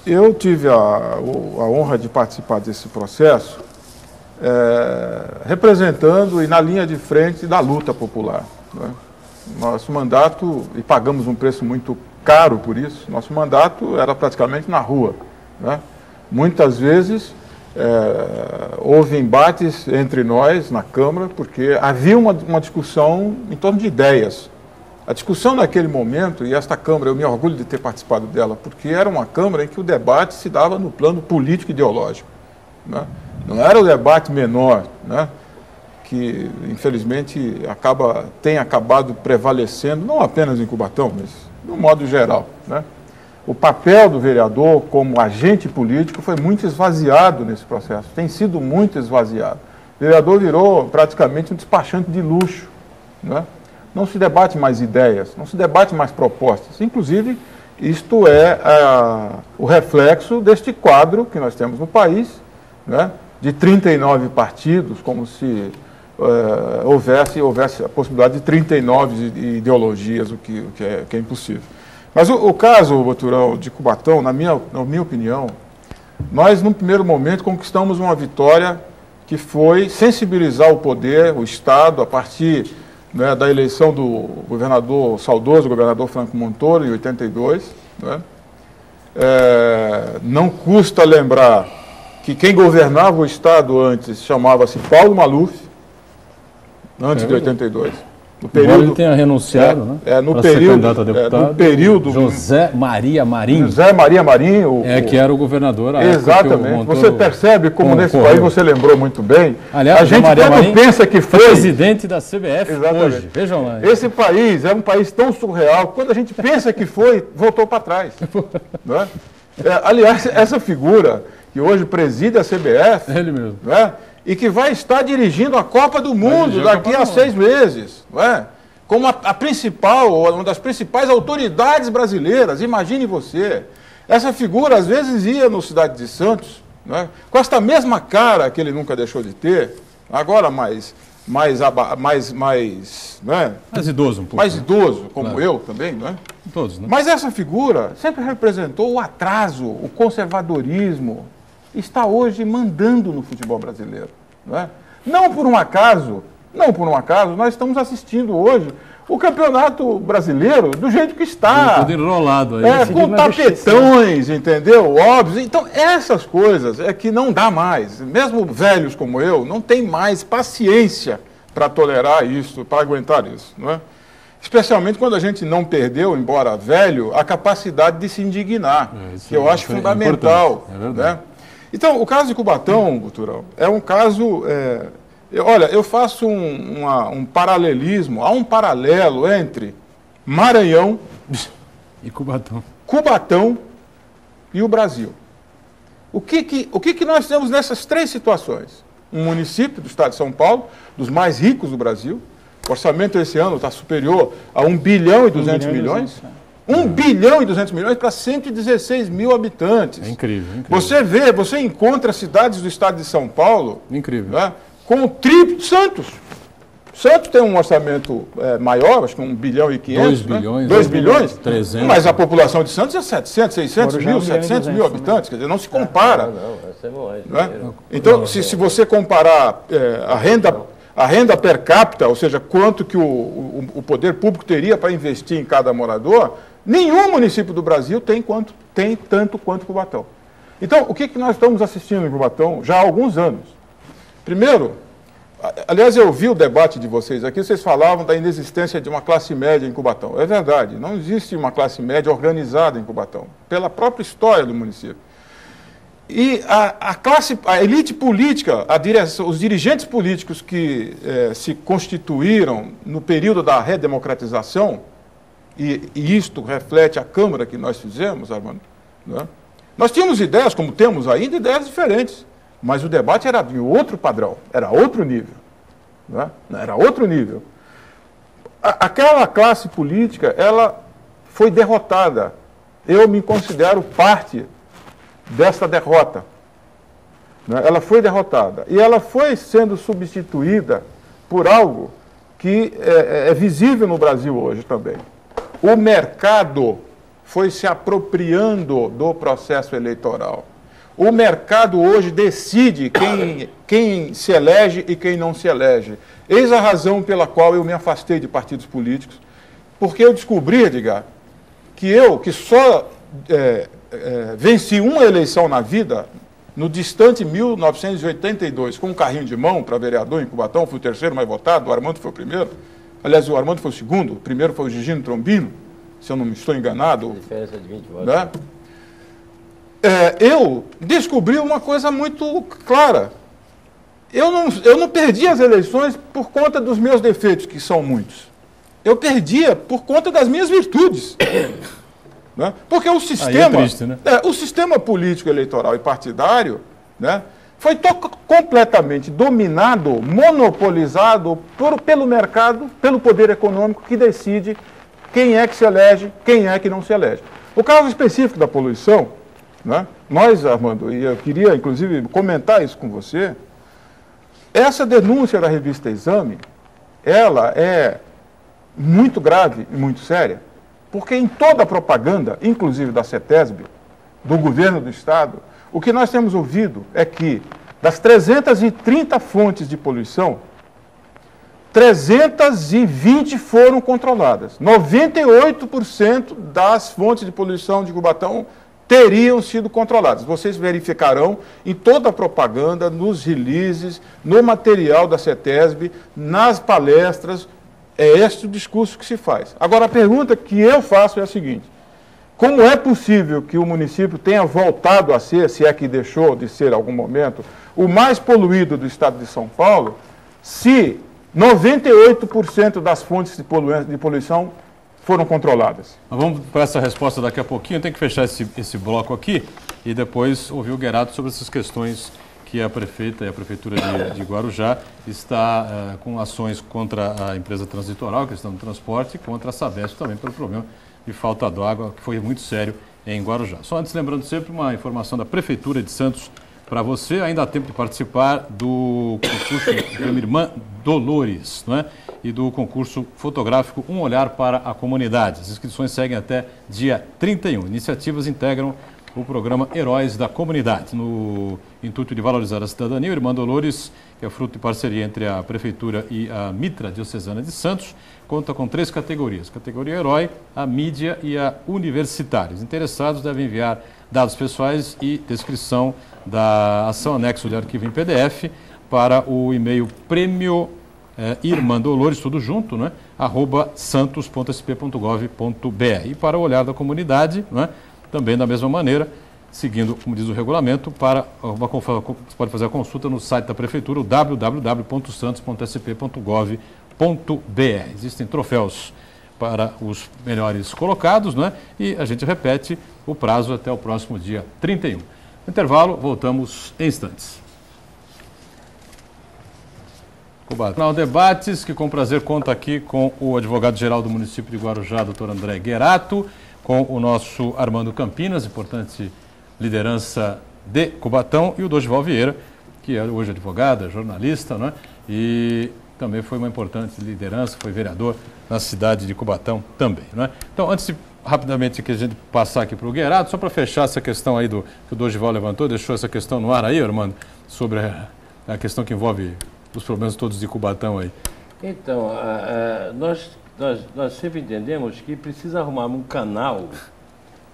Eu tive a honra de participar desse processo representando e na linha de frente da luta popular, né? Nosso mandato, e pagamos um preço muito caro por isso, nosso mandato era praticamente na rua, né? Muitas vezes houve embates entre nós na Câmara, porque havia uma discussão em torno de ideias. A discussão naquele momento, e esta Câmara, eu me orgulho de ter participado dela, porque era uma Câmara em que o debate se dava no plano político e ideológico, né? Não era o debate menor, né? Que infelizmente tem acabado prevalecendo, não apenas em Cubatão, mas de um modo geral, né? O papel do vereador como agente político foi muito esvaziado nesse processo, tem sido muito esvaziado. O vereador virou praticamente um despachante de luxo, né? Não se debate mais ideias, não se debate mais propostas. Inclusive, isto é o reflexo deste quadro que nós temos no país, né? De 39 partidos, como se houvesse a possibilidade de 39 ideologias, o que é impossível. Mas o caso, Boturão, de Cubatão, na minha opinião, nós, num primeiro momento, conquistamos uma vitória que foi sensibilizar o poder, o Estado, a partir, né, da eleição do saudoso governador Franco Montoro, em 82. Né? Não custa lembrar que quem governava o Estado antes chamava-se Paulo Maluf, antes de 82. No período, ele tenha renunciado, né? No período José Maria Marinho. Que era o governador. Exatamente. Você percebe como nesse país, você lembrou muito bem. Aliás, a gente quando pensa que foi presidente da CBF hoje. Vejam lá. Esse país é um país tão surreal. Quando a gente pensa que foi, voltou para trás. Né? Aliás, essa figura que hoje preside a CBF, ele mesmo, né? E que vai estar dirigindo a Copa do Mundo daqui a 6 meses, não é? Como uma das principais autoridades brasileiras. Imagine você, essa figura às vezes ia no Cidade de Santos, né? Com esta mesma cara que ele nunca deixou de ter, agora mais idoso um pouco. Mais idoso, como claro. Eu também, não é? Todos, né? Mas essa figura sempre representou o atraso, o conservadorismo. Está hoje mandando no futebol brasileiro. Não é? Não por um acaso, nós estamos assistindo hoje o campeonato brasileiro do jeito que está. Tudo enrolado aí. Com tapetões, entendeu? Óbvio. Então, essas coisas é que não dá mais. Mesmo velhos como eu, não tem mais paciência para tolerar isso, para aguentar isso. Não é? Especialmente quando a gente não perdeu, embora velho, a capacidade de se indignar, que eu acho fundamental. É verdade. Né? Então, o caso de Cubatão, Boturão, é um caso... olha, eu faço um paralelismo, há um paralelo entre Maranhão e Cubatão e o Brasil. O que nós temos nessas 3 situações? Um município do estado de São Paulo, dos mais ricos do Brasil, O orçamento esse ano está superior a 1 bilhão e 200 milhões. 1 bilhão e 200 milhões para 116 mil habitantes. É incrível, incrível. Você encontra cidades do estado de São Paulo, incrível, né, com o triplo de Santos. Santos tem um orçamento maior, acho que 1 bilhão e 500. 2 bilhões. Né? 2 bilhões? 300. Mas a população de Santos é 700, 600 mil, 700 mil habitantes. Quer dizer, não se compara. Né? Então, se você comparar a renda per capita, ou seja, quanto que o poder público teria para investir em cada morador, nenhum município do Brasil tem tanto quanto Cubatão. Então, o que nós estamos assistindo em Cubatão já há alguns anos? Primeiro, aliás, eu vi o debate de vocês aqui, vocês falavam da inexistência de uma classe média em Cubatão. É verdade, não existe uma classe média organizada em Cubatão, pela própria história do município. E a elite política, os dirigentes políticos que se constituíram no período da redemocratização, e isto reflete a Câmara que nós fizemos, Armando, né? Nós tínhamos ideias, como temos ainda, ideias diferentes, mas o debate era de outro padrão, era outro nível. Né? Era outro nível. Aquela classe política, ela foi derrotada. Eu me considero parte dessa derrota. Né? Ela foi derrotada. E ela foi sendo substituída por algo que é visível no Brasil hoje também. O mercado foi se apropriando do processo eleitoral. O mercado hoje decide quem se elege e quem não se elege. Eis a razão pela qual eu me afastei de partidos políticos, porque eu descobri, Edgar, que só venci uma eleição na vida, no distante 1982, com um carrinho de mão para vereador em Cubatão, fui o terceiro mais votado, o Armando foi o primeiro. Aliás, o Armando foi o segundo, o primeiro foi o Gigino Trombino, se eu não me estou enganado. A diferença de 20 votos. Né? Eu descobri uma coisa muito clara. Eu não perdi as eleições por conta dos meus defeitos, que são muitos. Eu perdia por conta das minhas virtudes. Né? Porque o sistema, triste, né? O sistema político, eleitoral e partidário, né, foi completamente dominado, monopolizado pelo mercado, pelo poder econômico que decide quem é que se elege, quem é que não se elege. O caso específico da poluição, né? Nós, Armando, e eu queria inclusive comentar isso com você, essa denúncia da revista Exame, ela é muito grave e muito séria, porque em toda a propaganda, inclusive da CETESB, do governo do Estado, o que nós temos ouvido é que das 330 fontes de poluição, 320 foram controladas. 98% das fontes de poluição de Cubatão teriam sido controladas. Vocês verificarão em toda a propaganda, nos releases, no material da CETESB, nas palestras, é este o discurso que se faz. Agora, a pergunta que eu faço é a seguinte: como é possível que o município tenha voltado a ser, se é que deixou de ser em algum momento, o mais poluído do estado de São Paulo, se 98% das fontes de poluição foram controladas? Vamos para essa resposta daqui a pouquinho. Tem que fechar esse bloco aqui e depois ouvir o Guerato sobre essas questões que a prefeita e a prefeitura de Guarujá está com ações contra a empresa transitorial, questão do transporte, e contra a Sabesp também pelo problema de falta d'água, que foi muito sério em Guarujá. Só antes, lembrando sempre uma informação da Prefeitura de Santos para você, ainda há tempo de participar do concurso da minha irmã Dolores, não é? E do concurso fotográfico Um Olhar para a Comunidade. As inscrições seguem até dia 31. Iniciativas integram o programa Heróis da Comunidade. No intuito de valorizar a cidadania, o Irmã Dolores, que é fruto de parceria entre a Prefeitura e a Mitra Diocesana de Santos, conta com 3 categorias: categoria Herói, a Mídia e a Universitários. Interessados devem enviar dados pessoais e descrição da ação anexo de arquivo em PDF para o e-mail prêmio Irmã Dolores, tudo junto, né? @santos.sp.gov.br. E para o Olhar da Comunidade, né? Também da mesma maneira, seguindo, como diz o regulamento, você pode fazer a consulta no site da Prefeitura, www.santos.sp.gov.br. Existem troféus para os melhores colocados, né? E a gente repete o prazo até o próximo dia 31. Intervalo, voltamos em instantes. Cubatão. Debates, que com prazer conta aqui com o advogado-geral do município de Guarujá, doutor André Guerato, com o nosso Armando Campinas, importante liderança de Cubatão, e o Dorival Vieira, que é hoje advogado, jornalista, né? E também foi uma importante liderança, foi vereador na cidade de Cubatão também, né? Então, antes de rapidamente que a gente passar aqui para o Guerato, só para fechar essa questão aí que o Dorival levantou, deixou essa questão no ar aí, Armando, sobre a questão que envolve os problemas todos de Cubatão aí. Então, nós sempre entendemos que precisa arrumar um canal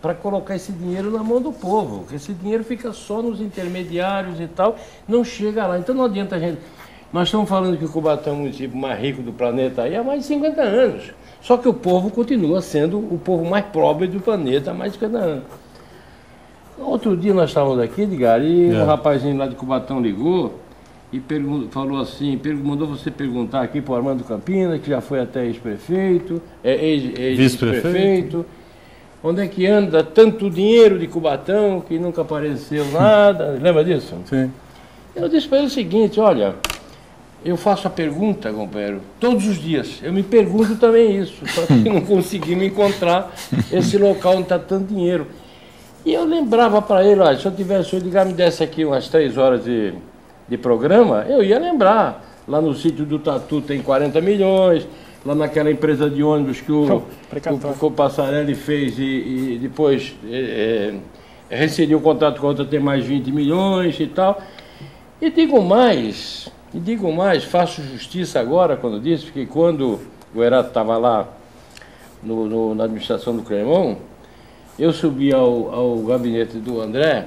para colocar esse dinheiro na mão do povo, que esse dinheiro fica só nos intermediários e tal, não chega lá. Então não adianta a gente... Nós estamos falando que Cubatão é o município mais rico do planeta aí há mais de 50 anos. Só que o povo continua sendo o povo mais pobre do planeta há mais de 50 anos. Outro dia nós estávamos aqui, Edgar, e um rapazinho lá de Cubatão ligou e falou assim, mandou você perguntar aqui para o Armando Campinas, que já foi até ex-prefeito, ex-vice-prefeito, onde é que anda tanto dinheiro de Cubatão que nunca apareceu nada, lembra disso? Sim. Eu disse para ele o seguinte, olha, eu faço a pergunta, companheiro, todos os dias, eu me pergunto também isso, só que não consegui me encontrar esse local onde está tanto dinheiro. E eu lembrava para ele, olha, se eu tivesse, o Edgar me desse aqui umas 3 horas de programa, eu ia lembrar. Lá no sítio do Tatu tem 40 milhões, lá naquela empresa de ônibus que o Passarelli fez e depois rescindiu o contrato com a outra, tem mais 20 milhões e tal. E digo mais, faço justiça agora quando disse, porque quando o Erato estava lá na administração do Cremon, eu subi ao gabinete do André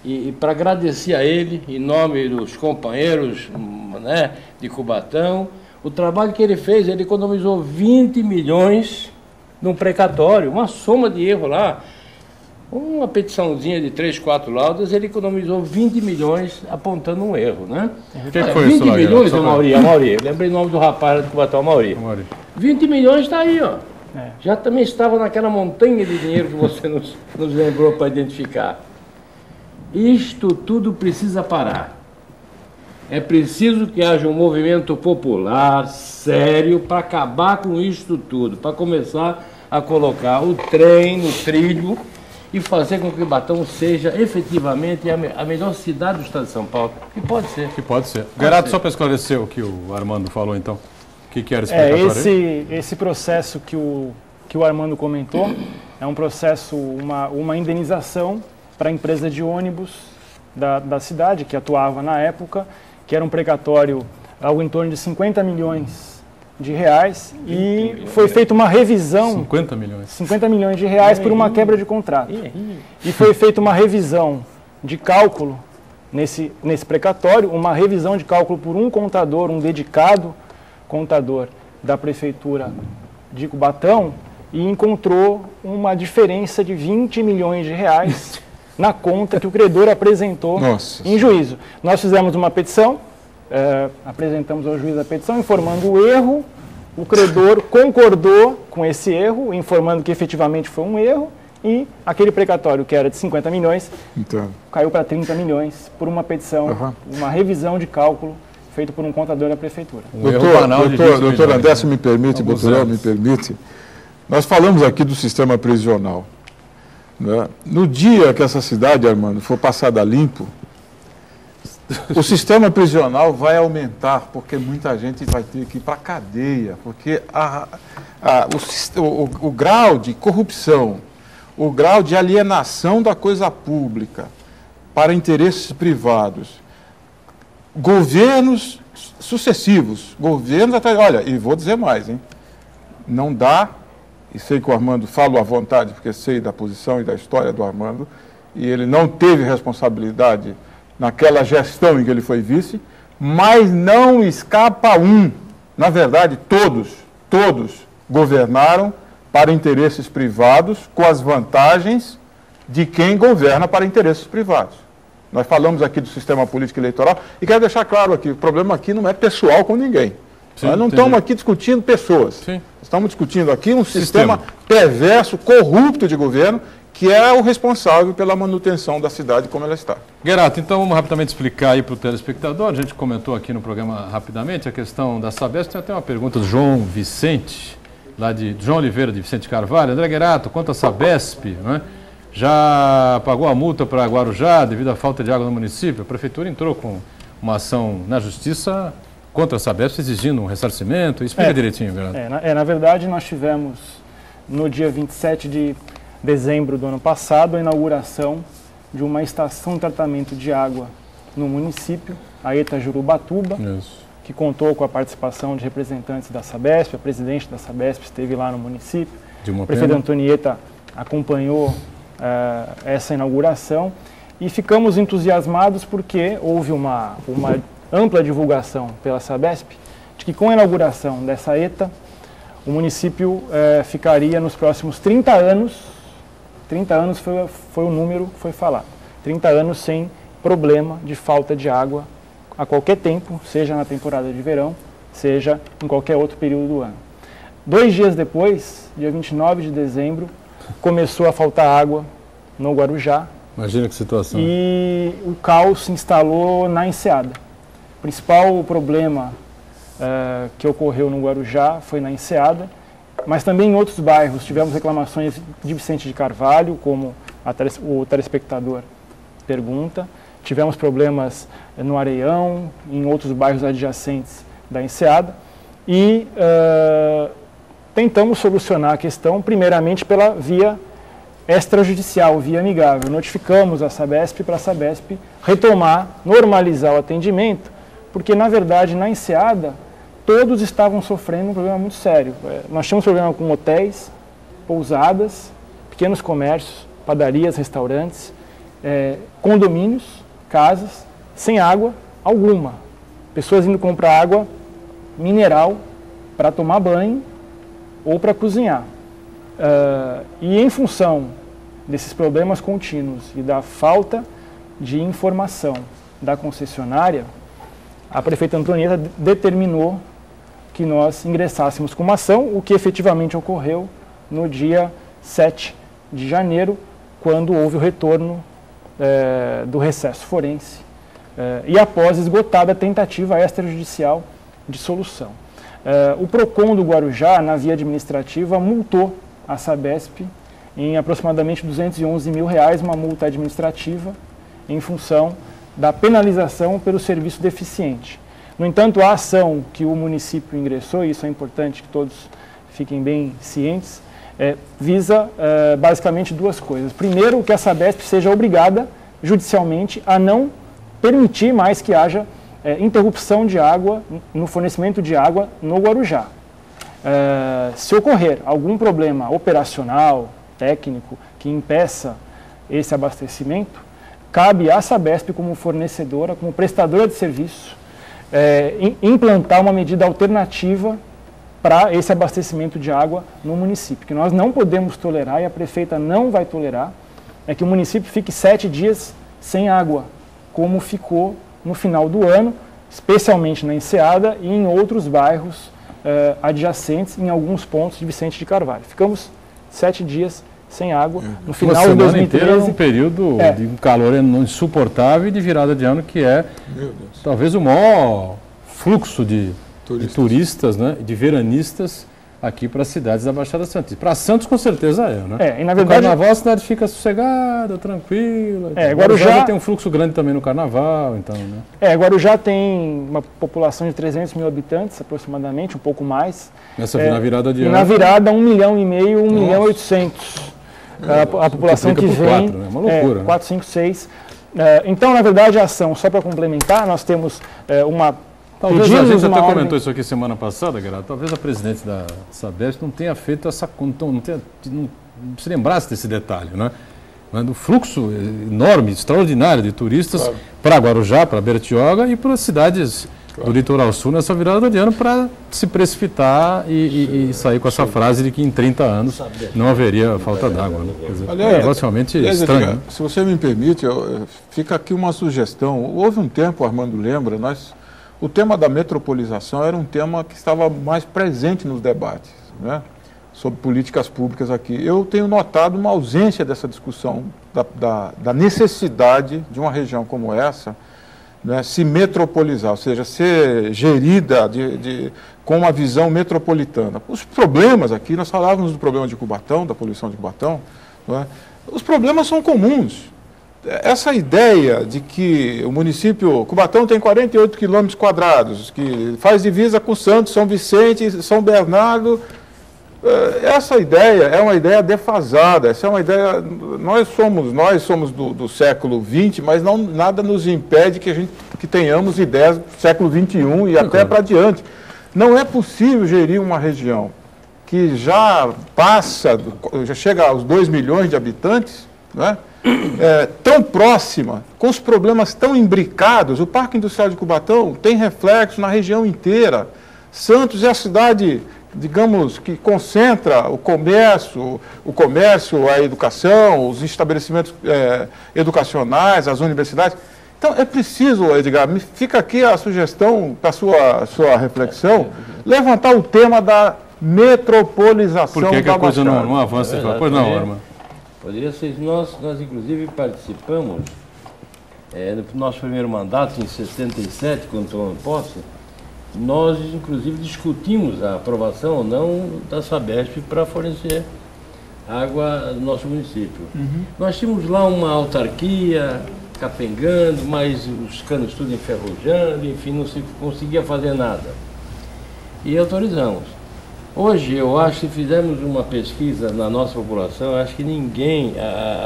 e para agradecer a ele, em nome dos companheiros, né, de Cubatão, o trabalho que ele fez, ele economizou 20 milhões num precatório, uma soma de erro lá, uma petiçãozinha de 3, 4 laudas, ele economizou 20 milhões apontando um erro, né? Que foi 20 isso, milhões, Mauri, eu lembrei o nome do rapaz de Cubatão, Mauri. 20 milhões está aí, ó. Já também estava naquela montanha de dinheiro que você nos lembrou para identificar. Isto tudo precisa parar. É preciso que haja um movimento popular, sério, para acabar com isto tudo, para começar a colocar o trem no trilho e fazer com que Cubatão seja efetivamente a melhor cidade do estado de São Paulo. Que pode ser. Que pode ser. Guerato, só para esclarecer o que o Armando falou, então. O que era esse precatório? Esse processo que o Armando comentou é um processo, uma indenização para a empresa de ônibus da cidade, que atuava na época, que era um precatório algo em torno de 50 milhões de reais, e foi feita uma revisão... 50 milhões? 50 milhões de reais por uma quebra de contrato. E foi feita uma revisão de cálculo nesse precatório, uma revisão de cálculo por um contador, um dedicado contador da Prefeitura de Cubatão, e encontrou uma diferença de 20 milhões de reais na conta que o credor apresentou em juízo. Nós fizemos uma petição, apresentamos ao juiz a petição informando o erro, o credor concordou com esse erro, informando que efetivamente foi um erro, e aquele precatório que era de 50 milhões caiu para 30 milhões por uma petição, uma revisão de cálculo feito por um contador da Prefeitura. Doutor André, se me permite, doutor, me permite, nós falamos aqui do sistema prisional. Né? No dia que essa cidade, Armando, for passada a limpo, o sistema prisional vai aumentar, porque muita gente vai ter que ir para a cadeia, porque o grau de corrupção, o grau de alienação da coisa pública para interesses privados, governos sucessivos, governos até... Olha, e vou dizer mais, hein? Não dá, e sei que o Armando fala à vontade, porque sei da posição e da história do Armando, e ele não teve responsabilidade naquela gestão em que ele foi vice, mas não escapa um. Na verdade, todos governaram para interesses privados, com as vantagens de quem governa para interesses privados. Nós falamos aqui do sistema político eleitoral e quero deixar claro aqui, o problema aqui não é pessoal com ninguém. Sim, nós não estamos aqui discutindo pessoas. Sim. Estamos discutindo aqui um sistema perverso, corrupto de governo, que é o responsável pela manutenção da cidade como ela está. Gerato, então vamos rapidamente explicar aí para o telespectador. A gente comentou aqui no programa rapidamente a questão da Sabesp. Tem até uma pergunta do João Vicente, lá de João Oliveira, de Vicente Carvalho. André Gerato, quanto à Sabesp, né? Já pagou a multa para Guarujá devido à falta de água no município? A prefeitura entrou com uma ação na justiça contra a Sabesp exigindo um ressarcimento. Explica direitinho, Gerato. Na verdade, nós tivemos no dia 27 de dezembro do ano passado a inauguração de uma estação de tratamento de água no município, a ETA Jurubatuba, que contou com a participação de representantes da Sabesp. A presidente da Sabesp esteve lá no município. O prefeito Antonieta acompanhou essa inauguração e ficamos entusiasmados porque houve uma ampla divulgação pela Sabesp de que com a inauguração dessa ETA o município ficaria nos próximos 30 anos 30 anos foi o número que foi falado. 30 anos sem problema de falta de água a qualquer tempo, seja na temporada de verão, seja em qualquer outro período do ano. 2 dias depois, dia 29 de dezembro, começou a faltar água no Guarujá. Imagina que situação. E o caos se instalou na enseada. O principal problema que ocorreu no Guarujá foi na enseada, mas também em outros bairros tivemos reclamações de Vicente de Carvalho, como o telespectador pergunta. Tivemos problemas no Areião, em outros bairros adjacentes da enseada. E tentamos solucionar a questão, primeiramente pela via extrajudicial, via amigável. Notificamos a Sabesp para a Sabesp retomar, normalizar o atendimento, porque, na verdade, na enseada, todos estavam sofrendo um problema muito sério. Nós tínhamos problema com hotéis, pousadas, pequenos comércios, padarias, restaurantes, condomínios, casas, sem água alguma. Pessoas indo comprar água mineral para tomar banho ou para cozinhar. E em função desses problemas contínuos e da falta de informação da concessionária, a prefeita Antonieta determinou que nós ingressássemos com uma ação, o que efetivamente ocorreu no dia 7 de janeiro, quando houve o retorno do recesso forense e após esgotada a tentativa extrajudicial de solução. O PROCON do Guarujá, na via administrativa, multou a Sabesp em aproximadamente R$211 mil, uma multa administrativa, em função da penalização pelo serviço deficiente. No entanto, a ação que o município ingressou, e isso é importante que todos fiquem bem cientes, visa basicamente 2 coisas. Primeiro, que a Sabesp seja obrigada judicialmente a não permitir mais que haja interrupção de água, no fornecimento de água no Guarujá. Se ocorrer algum problema operacional, técnico, que impeça esse abastecimento, cabe à Sabesp, como fornecedora, como prestadora de serviço, implantar uma medida alternativa para esse abastecimento de água no município. Que nós não podemos tolerar, e a prefeita não vai tolerar, é que o município fique 7 dias sem água, como ficou no final do ano, especialmente na Enseada e em outros bairros adjacentes, em alguns pontos de Vicente de Carvalho. Ficamos 7 dias sem água no final de 2013. Um período de um calor insuportável e de virada de ano, que é talvez o maior fluxo de turistas, né, de veranistas aqui para as cidades da Baixada Santista. Para Santos, com certeza né? E na verdade, o carnaval a cidade fica sossegada, tranquila. Guarujá tem um fluxo grande também no carnaval, então, né? Guarujá tem uma população de 300 mil habitantes, aproximadamente, um pouco mais. Na virada de ano. Na virada, 1,5 milhão, 1.800.000. A população que vem, 4, né? Uma loucura. 4, 5, 6. Então, na verdade, a ação, só para complementar, nós temos uma... Talvez a gente até comentou isso aqui semana passada, Gerato. Talvez a presidente da Sabesp não tenha feito essa conta, não se lembrasse desse detalhe, né? Do fluxo enorme, extraordinário de turistas para Guarujá, para Bertioga e para as cidades do litoral sul nessa virada de ano, para se precipitar e sair com essa frase de que em 30 anos não haveria falta d'água. Né? É um negócio realmente estranho. Né? Se você me permite, fica aqui uma sugestão. Houve um tempo, Armando lembra, o tema da metropolização era um tema que estava mais presente nos debates, né? sobre políticas públicas aqui. Eu tenho notado uma ausência dessa discussão da necessidade de uma região como essa, né, se metropolizar, ou seja, ser gerida com uma visão metropolitana. Os problemas aqui, nós falávamos do problema de Cubatão, da poluição de Cubatão, não é? Os problemas são comuns. Essa ideia de que o município, Cubatão tem 48 quilômetros quadrados, que faz divisa com Santos, São Vicente, São Bernardo, essa ideia é uma ideia defasada, essa é uma ideia, nós somos do século XX, mas nada nos impede que tenhamos ideias do século XXI e até para diante. Não é possível gerir uma região que já chega aos 2 milhões de habitantes, né? Tão próxima, com os problemas tão imbricados. O Parque Industrial de Cubatão tem reflexo na região inteira. Santos é a cidade, digamos, que concentra o comércio, a educação, os estabelecimentos educacionais, as universidades. Então, é preciso, Edgar, fica aqui a sugestão para a sua reflexão, levantar o tema da metropolização da Baixada. Por que a coisa não avança? Pois não, Armando. Poderia ser, nós inclusive participamos, no nosso primeiro mandato, em 77, quando tomamos posse, nós inclusive discutimos a aprovação ou não da Sabesp para fornecer água no nosso município. Uhum. Nós tínhamos lá uma autarquia capengando, mas os canos tudo enferrujando, enfim, não se conseguia fazer nada. E autorizamos. Hoje, eu acho que fizemos uma pesquisa na nossa população, acho que ninguém,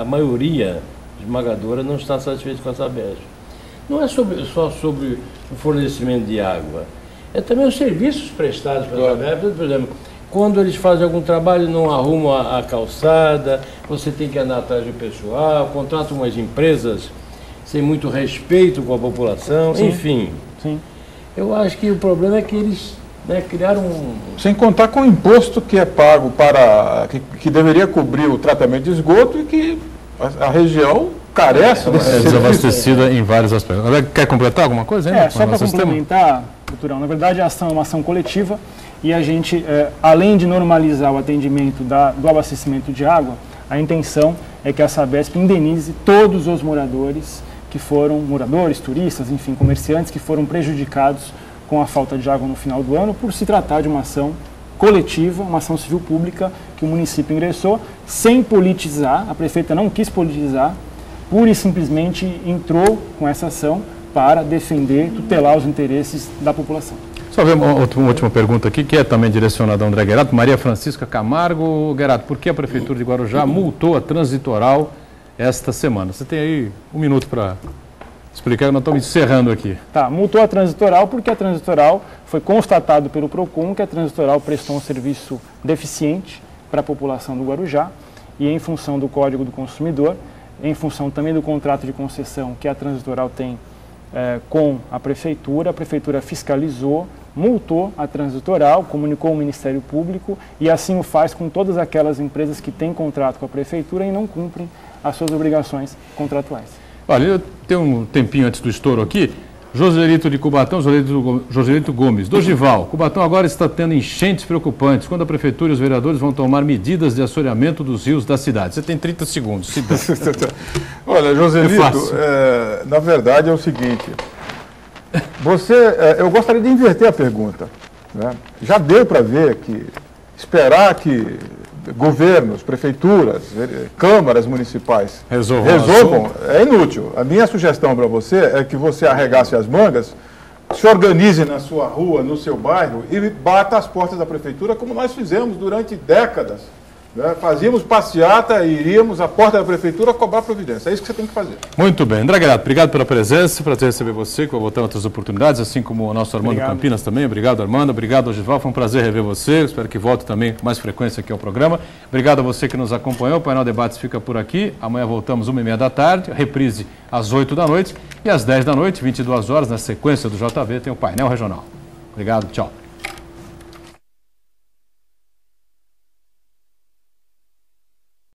a maioria esmagadora, não está satisfeito com a Sabesp. Não é só sobre o fornecimento de água, é também os serviços prestados pela Sabesp. Por exemplo, quando eles fazem algum trabalho, não arrumam a calçada, você tem que andar atrás do pessoal, contratam umas empresas sem muito respeito com a população, sim, enfim. Sim. Eu acho que o problema é que eles criaram Sem contar com o imposto que é pago que deveria cobrir o tratamento de esgoto e que a região carece desse serviço. Desabastecida em vários aspectos. Quer completar alguma coisa ainda? Só para complementar, doutorão, na verdade a ação é uma ação coletiva e a gente, além de normalizar o atendimento do abastecimento de água, a intenção é que a Sabesp indenize todos os moradores, turistas, enfim, comerciantes que foram prejudicados com a falta de água no final do ano, por se tratar de uma ação coletiva, uma ação civil pública que o município ingressou, sem politizar. A prefeita não quis politizar, pura e simplesmente entrou com essa ação para defender, tutelar os interesses da população. Só ver uma última pergunta aqui, que é também direcionada a André Guerato. Maria Francisca Camargo. Guerato, por que a Prefeitura de Guarujá multou a Translitoral esta semana? Você tem aí um minuto para explicar, nós estamos encerrando aqui. Tá, multou a Translitoral porque a Translitoral foi constatado pelo PROCON que a Translitoral prestou um serviço deficiente para a população do Guarujá e em função do Código do Consumidor, em função também do contrato de concessão que a Translitoral tem com a Prefeitura fiscalizou, multou a Translitoral, comunicou ao Ministério Público e assim o faz com todas aquelas empresas que têm contrato com a Prefeitura e não cumprem as suas obrigações contratuais. Olha, eu tenho um tempinho antes do estouro aqui. Joselito de Cubatão, Joselito Gomes. Dogival, Cubatão agora está tendo enchentes preocupantes, quando a Prefeitura e os vereadores vão tomar medidas de assoreamento dos rios da cidade. Você tem 30 segundos. Olha, Joselito, na verdade é o seguinte, eu gostaria de inverter a pergunta. Né? Já deu para ver que esperar que governos, prefeituras, câmaras municipais resolvam é inútil. A minha sugestão para você é que você arregace as mangas, se organize na sua rua, no seu bairro e bata as portas da prefeitura como nós fizemos durante décadas. Né? Fazíamos passeata e iríamos à porta da prefeitura cobrar providência. É isso que você tem que fazer. Muito bem. André Guerato, obrigado pela presença. Prazer receber você, que vai voltar em outras oportunidades, assim como o nosso Armando Campinas também. Obrigado, Armando. Obrigado, Ogival. Foi um prazer rever você. Espero que volte também com mais frequência aqui ao programa. Obrigado a você que nos acompanhou. O Painel Debates fica por aqui. Amanhã voltamos 1h30 da tarde. Reprise às 8 da noite. E às 10 da noite, 22 horas, na sequência do JV, tem o Painel Regional. Obrigado. Tchau.